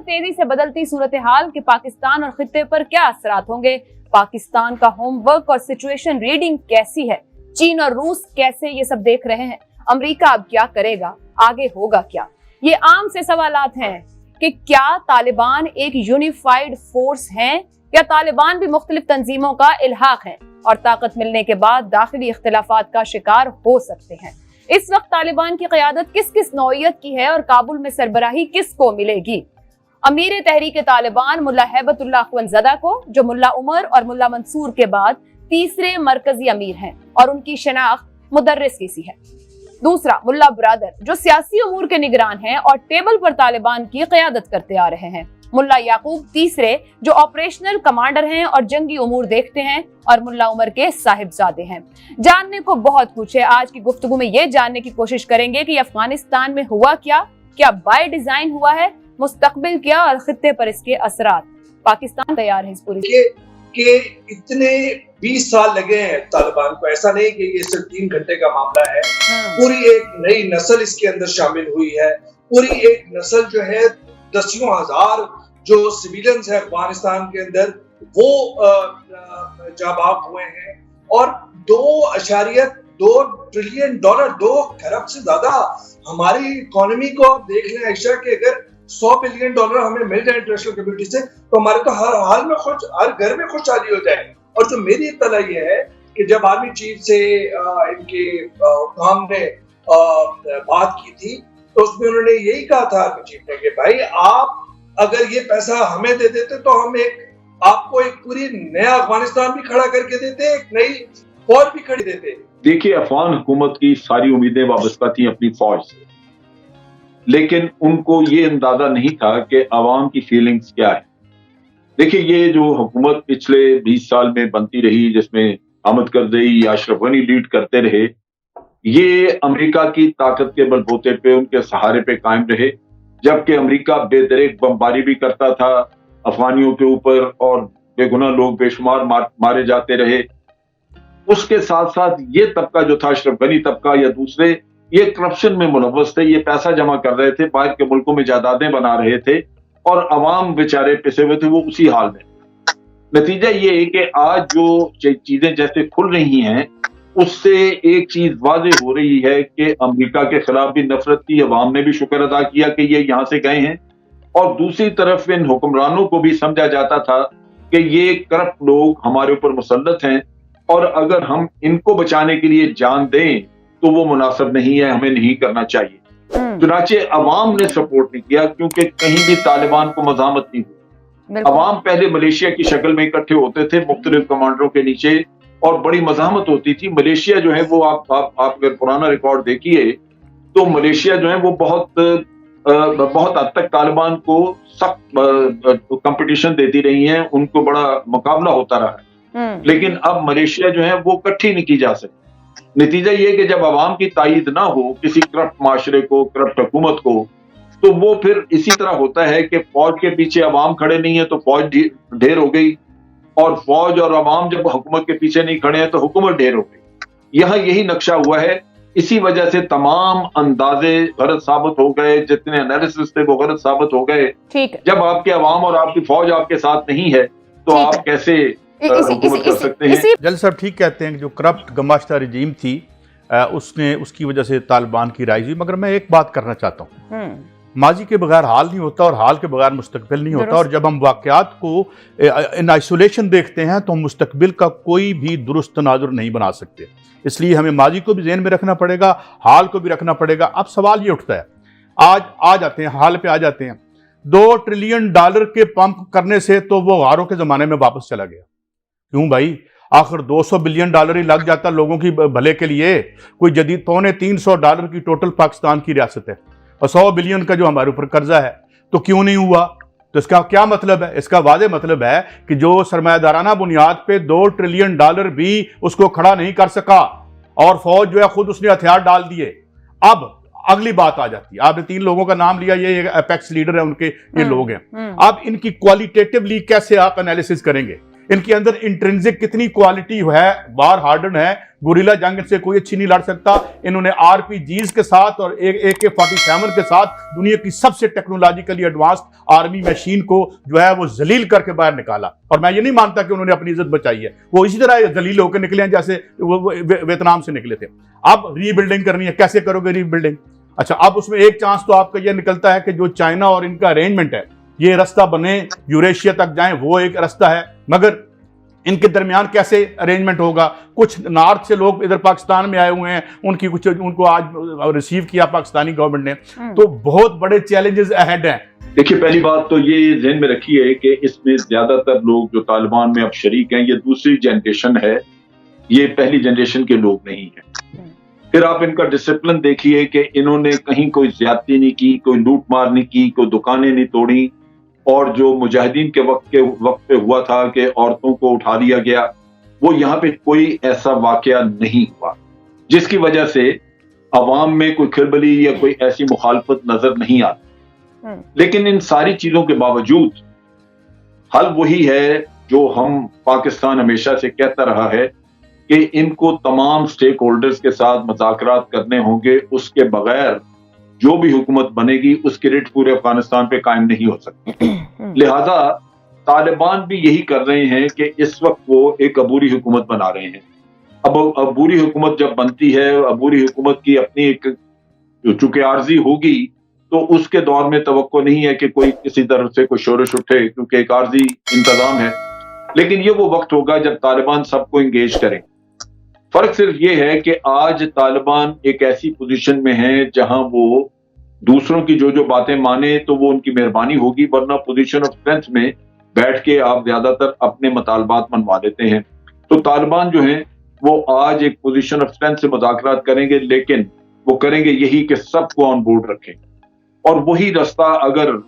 तेजी से बदलती सूरत हाल के पाकिस्तान और खित्ते पर क्या असरात होंगे? पाकिस्तान का होमवर्क और सिचुएशन रीडिंग कैसी है? चीन और रूस कैसे ये सब देख रहे हैं? अमेरिका अब क्या करेगा? आगे होगा क्या? ये आम से सवालात हैं कि क्या तालिबान एक यूनिफाइड फोर्स हैं या तालिबान भी मुख्तलिफ तंजीमों का इल्हाक है और ताकत मिलने के बाद दाखिली इख्तिलाफात का शिकार हो सकते हैं। इस वक्त तालिबान की क़यादत किस किस नौइयत की है और काबुल में सरबराही किसको मिलेगी? अमीर तहरीक तालिबान मुल्ला हैबतुल्लाह अखवंज़दा को, जो मुल्ला उमर और मुल्ला मंसूर के बाद तीसरे मरकजी अमीर हैं और उनकी शनाख्त मुदर्रिस की सी है। दूसरा मुल्ला बरादर, जो सियासी उमूर के निगरान हैं और टेबल पर तालिबान की क़यादत करते आ रहे हैं। मुल्ला याकूब तीसरे, जो ऑपरेशनल कमांडर हैं और जंगी उमूर देखते हैं और मुल्ला उमर के साहिबजादे हैं। जानने को बहुत कुछ है। आज की गुफ्तगू में ये जानने की कोशिश करेंगे कि अफगानिस्तान में हुआ क्या बाय डिजाइन हुआ है, मुस्तकबिल क्या और खित्ते पर इसके असरात। पाकिस्तान तैयार है इस पूरी के इतने 20 साल लगे हैं तालिबान को। ऐसा नहीं कि ये सिर्फ 3 घंटे का मामला है। पूरी एक नई नस्ल इसके अंदर शामिल हुई है। पूरी एक नस्ल जो है, दसियों हजार जो सिविलियंस है अफगानिस्तान के अंदर, वो जाबाज हुए हैं और $2.2 ट्रिलियन, 2 खरब से ज्यादा हमारी इकोनॉमी को आप देख लें आयशा, कि अगर $100 बिलियन हमें मिल जाए इंटरनेशनल कम्युनिटी से, तो हमारे तो हर हाल में हर घर में खुशहाली हो जाए। और जो मेरी इत्तला ये है कि जब आर्मी चीफ से इनके हुक्काम ने बात की थी, तो उसमें उन्होंने यही कहा था आर्मी चीफ ने कि भाई आप अगर ये पैसा हमें दे देते तो हम आपको एक पूरी नया अफगानिस्तान भी खड़ा करके देते, एक नई फौज भी खड़ी देते। देखिए, अफगान हुकूमत की सारी उम्मीदें वाबस्ता थी अपनी फौज से, लेकिन उनको ये अंदाजा नहीं था कि अवाम की फीलिंग्स क्या है। देखिए, ये जो हुकूमत पिछले 20 साल में बनती रही, जिसमें अहमद करज़ई, अशरफ गनी लीड करते रहे, ये अमेरिका की ताकत के बलबूते पे, उनके सहारे पे कायम रहे। जबकि अमेरिका बेदरेक बमबारी भी करता था अफगानियों के ऊपर और बेगुनाह लोग बेशुमार मारे जाते रहे। उसके साथ साथ ये तबका जो था, अशरफ गनी तबका या दूसरे, ये करप्शन में मुलव्वस थे। ये पैसा जमा कर रहे थे, बाहर के मुल्कों में जायदादें बना रहे थे और अवाम बेचारे पिसे हुए थे, वो उसी हाल में। नतीजा ये है कि आज जो चीजें जैसे खुल रही हैं, उससे एक चीज वाज़ेह हो रही है कि अमेरिका के खिलाफ भी नफरत थी। अवाम ने भी शुक्र अदा किया कि ये यहाँ से गए हैं, और दूसरी तरफ इन हुक्मरानों को भी समझा जाता था कि ये करप्ट लोग हमारे ऊपर मुसल्लत हैं और अगर हम इनको बचाने के लिए जान दें तो वो मुनासिब नहीं है, हमें नहीं करना चाहिए। चुनाचे अवाम ने सपोर्ट नहीं किया, क्योंकि कहीं भी तालिबान को मज़ामत नहीं हुई। अवाम पहले मलेशिया की शक्ल में इकट्ठे होते थे मुख्तलिफ कमांडरों के नीचे, और बड़ी मज़ामत होती थी। मलेशिया जो है वो आप अगर पुराना रिकॉर्ड देखिए तो मलेशिया जो है वो बहुत हद तक तालिबान को सख्त कंपटीशन देती रही हैं, उनको बड़ा मुकाबला होता रहा है। लेकिन अब मलेशिया जो है वो इकट्ठी नहीं की जा सकती। नतीजा ये कि जब अवाम की तायीद ना हो किसी करप्ट माशरे को, करप्ट हुकूमत को, तो वो फिर इसी तरह होता है कि फौज के पीछे अवाम खड़े नहीं है तो फौज ढेर हो गई, और फौज और अवाम जब हुकूमत के पीछे नहीं खड़े हैं तो हुकूमत ढेर हो गई। यहाँ यही नक्शा हुआ है। इसी वजह से तमाम अंदाजे गलत साबित हो गए, जितने एनालिसिस थे वो गलत साबित हो गए। जब आपके अवाम और आपकी फौज आपके साथ नहीं है तो आप कैसे हुकूमत कर सकते हैं? जल साहब ठीक कहते हैं कि जो करप्ट गमाश्ता रजीम थी उसकी वजह से तालिबान की राइज हुई। मगर मैं एक बात करना चाहता हूँ, माजी के बगैर हाल नहीं होता और हाल के बगैर मुस्तकबिल नहीं होता। और जब हम वाक़यात को इन आइसोलेशन देखते हैं तो हम मुस्तकबिल का कोई भी दुरुस्त तनाजुर नहीं बना सकते। इसलिए हमें माजी को भी ज़हन में रखना पड़ेगा, हाल को भी रखना पड़ेगा। अब सवाल ये उठता है, आज आ जाते हैं हाल पे आ जाते हैं। $2 ट्रिलियन के पंप करने से तो वो गारों के ज़माने में वापस चला गया। क्यों भाई? आखिर $200 बिलियन ही लग जाता लोगों की भले के लिए। कोई जदीद $300 की टोटल पाकिस्तान की रियासत है और 100 बिलियन का जो हमारे ऊपर कर्जा है, तो क्यों नहीं हुआ? तो इसका क्या मतलब है? इसका वाज़ेह मतलब है कि जो सरमायादाराना बुनियाद पे $2 ट्रिलियन भी उसको खड़ा नहीं कर सका और फौज जो है खुद उसने हथियार डाल दिए। अब अगली बात आ जाती है, आपने 3 लोगों का नाम लिया, ये एपेक्स लीडर है उनके, ये लोग हैं। अब इनकी क्वालिटेटिवली कैसे आप एनालिसिस करेंगे? इनके अंदर इंट्रिंसिक कितनी क्वालिटी है, वार हार्डन है, गुरिल्ला जंग से कोई अच्छी नहीं लड़ सकता। इन्होंने आरपीजीज के साथ और AK-47 के साथ दुनिया की सबसे टेक्नोलॉजिकली एडवांस्ड आर्मी मशीन को जो है वो जलील करके बाहर निकाला। और मैं ये नहीं मानता कि उन्होंने अपनी इज्जत बचाई है, वो इसी तरह जलील होकर निकले हैं जैसे वो वियतनाम से निकले थे। अब रीबिल्डिंग करनी है, कैसे करोगे रीबिल्डिंग? अच्छा, अब उसमें एक चांस तो आपका यह निकलता है कि जो चाइना और इनका अरेंजमेंट है, ये रास्ता बने, यूरेशिया तक जाएं, वो एक रास्ता है, मगर इनके दरमियान कैसे अरेंजमेंट होगा? कुछ नॉर्थ से लोग इधर पाकिस्तान में आए हुए हैं, उनको आज रिसीव किया पाकिस्तानी गवर्नमेंट ने, तो बहुत बड़े चैलेंजेस अहेड हैं। देखिए, पहली बात तो ये ध्यान में रखिए कि इसमें ज्यादातर लोग जो तालिबान में अब शरीक हैं, ये दूसरी जनरेशन है, ये पहली जनरेशन के लोग नहीं है। फिर आप इनका डिसिप्लिन देखिए कि इन्होंने कहीं कोई ज्यादती नहीं की, कोई लूट मार नहीं की, कोई दुकानें नहीं तोड़ी, और जो मुजाहिदीन के वक्त पे हुआ था कि औरतों को उठा लिया गया, वो यहाँ पे कोई ऐसा वाकया नहीं हुआ जिसकी वजह से अवाम में कोई खिलबली या कोई ऐसी मुखालफत नजर नहीं आती। लेकिन इन सारी चीजों के बावजूद हल वही है जो हम पाकिस्तान हमेशा से कहता रहा है कि इनको तमाम स्टेक होल्डर्स के साथ मुज़ाकरात करने होंगे, उसके बगैर जो भी हुकूमत बनेगी उसकी रिट पूरे अफगानिस्तान पे कायम नहीं हो सकती। लिहाजा तालिबान भी यही कर रहे हैं कि इस वक्त वो एक अबूरी हुकूमत बना रहे हैं। अब अबूरी हुकूमत जब बनती है, अबूरी हुकूमत की अपनी एक चूंकि आर्जी होगी, तो उसके दौर में तवक्को नहीं है कि कोई किसी तरह से कोई शोरश उठे, क्योंकि एक आर्जी इंतजाम है। लेकिन ये वो वक्त होगा जब तालिबान सबको इंगेज करें। फर्क सिर्फ ये है कि आज तालिबान एक ऐसी पोजीशन में है जहां वो दूसरों की जो बातें माने तो वो उनकी मेहरबानी होगी, वरना पोजीशन ऑफ स्ट्रेंथ में बैठ के आप ज्यादातर अपने मुतालबात मनवा देते हैं। तो तालिबान जो है वो आज एक पोजीशन ऑफ स्ट्रेंथ से मुज़ाकरात करेंगे, लेकिन वो करेंगे यही कि सबको ऑन बोर्ड रखें। और वही रास्ता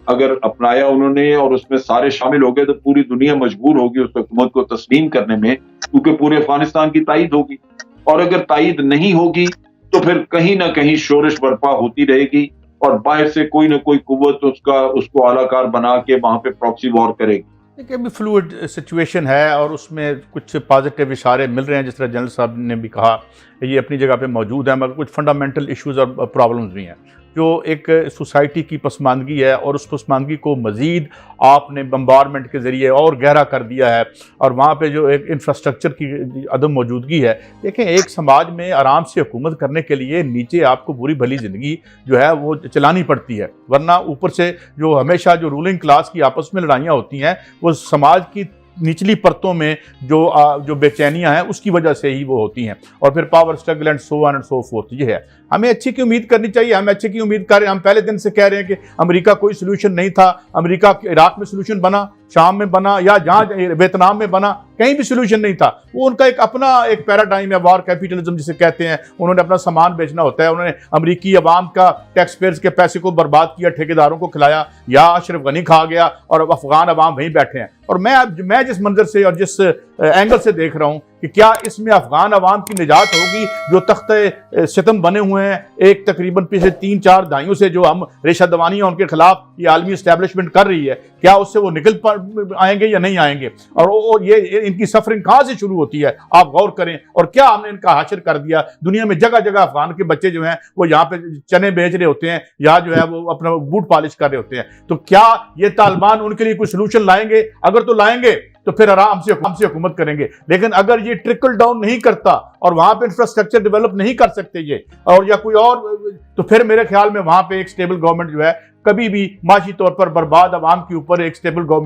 अगर अपनाया उन्होंने और उसमें सारे शामिल हो गए, तो पूरी दुनिया मजबूर होगी उस हुकूमत को तस्लीम करने में, क्योंकि पूरे अफगानिस्तान की तायीद होगी। और अगर तायीद नहीं होगी तो फिर कहीं ना कहीं शोरश बर्पा होती रहेगी और बाहर से कोई ना कोई कुव्वत उसको आलाकार बना के वहां पे प्रॉक्सी वॉर करेगी। देखिए, अभी फ्लूइड सिचुएशन है और उसमें कुछ पॉजिटिव इशारे मिल रहे हैं, जिस तरह जनरल साहब ने भी कहा, ये अपनी जगह पे मौजूद है, मगर कुछ फंडामेंटल इश्यूज और प्रॉब्लम्स भी हैं। जो एक सोसाइटी की पसमानदगी है और उस पसमानदगी को मज़ीद आपने बम्बारमेंट के ज़रिए और गहरा कर दिया है, और वहाँ पे जो एक इंफ्रास्ट्रक्चर की अदम मौजूदगी है। देखें, एक समाज में आराम से हुकूमत करने के लिए नीचे आपको बुरी भली ज़िंदगी जो है वो चलानी पड़ती है, वरना ऊपर से जो हमेशा जो रूलिंग क्लास की आपस में लड़ाइयाँ होती हैं, वो समाज की निचली परतों में जो बेचैनियां हैं उसकी वजह से ही वो होती हैं, और फिर power struggle and so on and so fourth. ये है, हमें अच्छे की उम्मीद करनी चाहिए, हम अच्छे की उम्मीद कर रहे हैं। हम पहले दिन से कह रहे हैं कि अमेरिका कोई सोल्यूशन नहीं था, अमेरिका इराक में सोल्यूशन बना, शाम में बना, या जहाँ वियतनाम में बना, कहीं भी सोल्यूशन नहीं था। वो उनका एक अपना एक पैराडाइम है, वॉर कैपिटलिज्म जिसे कहते हैं। उन्होंने अपना सामान बेचना होता है, उन्होंने अमेरिकी अवाम का टैक्स पेयर्स के पैसे को बर्बाद किया, ठेकेदारों को खिलाया, या अशरफ गनी खा गया और अफगान अवाम वहीं बैठे हैं। और मैं जिस मंजर से और जिस एंगल से देख रहा हूँ कि क्या इसमें अफगान अवाम की निजात होगी, जो तख्ते सितम बने हुए हैं एक तकरीबन पिछले 3-4 दहाइयों से, जो हम रेशा दवानियाँ उनके खिलाफ ये आलमी इस्टेब्लिशमेंट कर रही है, क्या उससे वो निकल आएंगे या नहीं आएंगे? और ये इनकी सफरिंग कहाँ से शुरू होती है, आप गौर करें। और क्या हमने इनका हाशिर कर दिया, दुनिया में जगह जगह अफगान के बच्चे जो हैं वो यहाँ पे चने बेच रहे होते हैं, या जो है वो अपना बूट पॉलिश कर रहे होते हैं। तो क्या ये तालिबान उनके लिए कोई सोल्यूशन लाएंगे? अगर तो लाएंगे तो फिर आराम से हुकूमत करेंगे। लेकिन अगर ये ट्रिकल डाउन नहीं करता और वहां पे इंफ्रास्ट्रक्चर डेवलप नहीं कर सकते ये, और या कोई और, तो फिर मेरे ख्याल में वहां पे एक स्टेबल गवर्नमेंट जो है कभी भी माशी तौर पर बर्बाद अवाम के ऊपर एक स्टेबल गवर्नमेंट